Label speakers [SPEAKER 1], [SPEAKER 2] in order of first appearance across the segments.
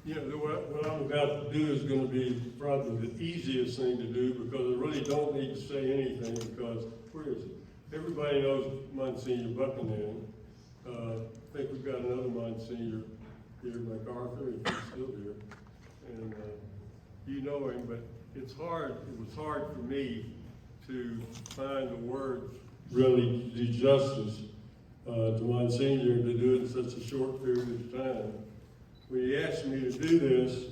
[SPEAKER 1] You know, what I'm about to do is going to be probably the easiest thing to do because I really don't need to say anything because, where is it? Everybody knows Msgr Buchignani. I think we've got another Msgr here, MacArthur, if he's still here. And you know him, but it was hard for me to find the words really do justice to Msgr and to do it in such a short period of time. When he asked me to do this,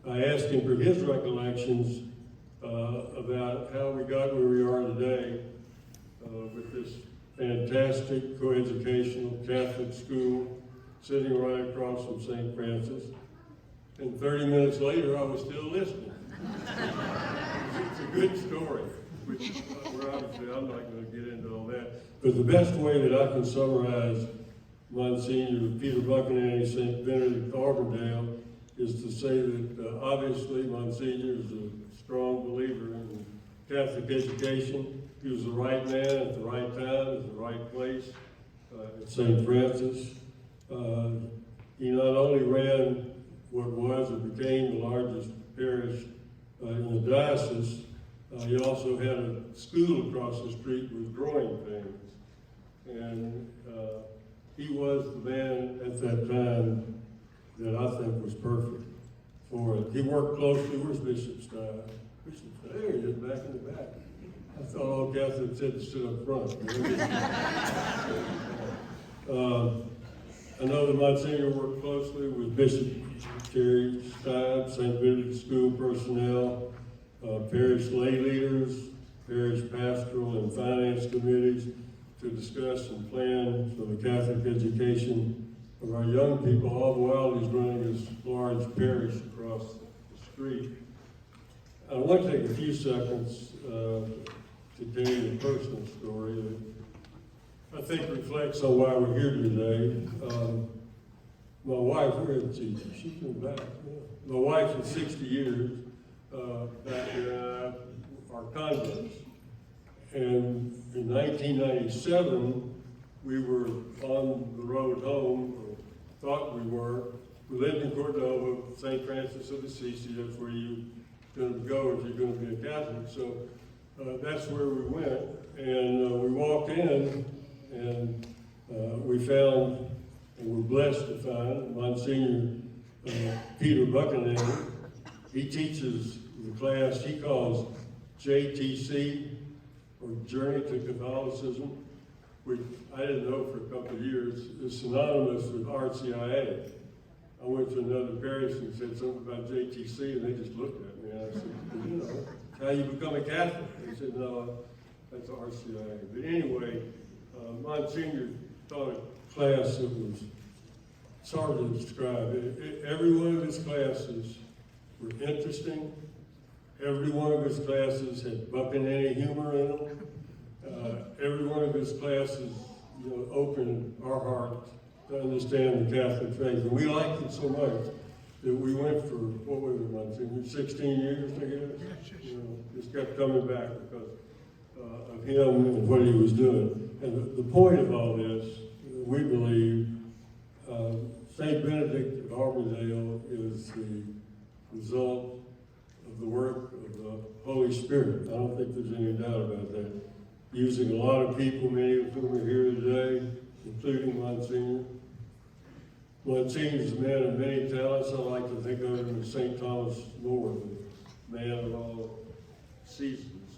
[SPEAKER 1] I asked him for his recollections about how we got where we are today with this fantastic coeducational Catholic school sitting right across from St. Francis. And 30 minutes later, I was still listening. It's a good story, which obviously I'm not going to get into all that. But the best way that I can summarize Msgr Peter Buchignani, St. Benedict Auburndale, is to say that obviously Msgr is a strong believer in Catholic education. He was the right man at the right time, at the right place at St. Francis. He not only ran what was or became the largest parish in the diocese, he also had a school across the street with growing pains. And he was the man at that time that I think was perfect for it. He worked closely with Bishop Stein. Bishop Stein, there he is, back in the back. I thought all Catholics had to sit up front. I know that Msgr worked closely with Bishop Terry Stein, St. Benedict School personnel, parish lay leaders, parish pastoral and finance committees to discuss and plan for the Catholic education of our young people, all the while he's running this large parish across the street. I want to take a few seconds to tell you a personal story that I think reflects on why we're here today. My wife, where is she? She's in the back. Yeah. My wife for 60 years back in our convents. And in 1997, we were on the road home, or thought we were. We lived in Cordova, St. Francis of Assisi. That's where you're going to go if you're going to be a Catholic. So that's where we went. And we walked in, and we found, and we're blessed to find, Msgr Peter Buchignani. He teaches the class he calls JTC, or Journey to Catholicism, which I didn't know for a couple of years, is synonymous with RCIA. I went to another parish and said something about JTC, and they just looked at me, and I said, you know, how you become a Catholic? They said, no, that's RCIA. But anyway, Msgr taught a class that was, it's hard to describe. Every one of his classes were interesting. Every one of his classes had Buchignani humor in them. Every one of his classes, you know, opened our heart to understand the Catholic faith. And we liked it so much that we went for, what was it, Msgr, 16 years, I guess? You know, just kept coming back because of him and what he was doing. And the point of all this, we believe, St. Benedict of Auburndale is the result of the work of the Holy Spirit. I don't think there's any doubt about that. Using a lot of people, many of whom are here today, including Msgr. Msgr is a man of many talents. I like to think of him as St. Thomas More, the man of all seasons.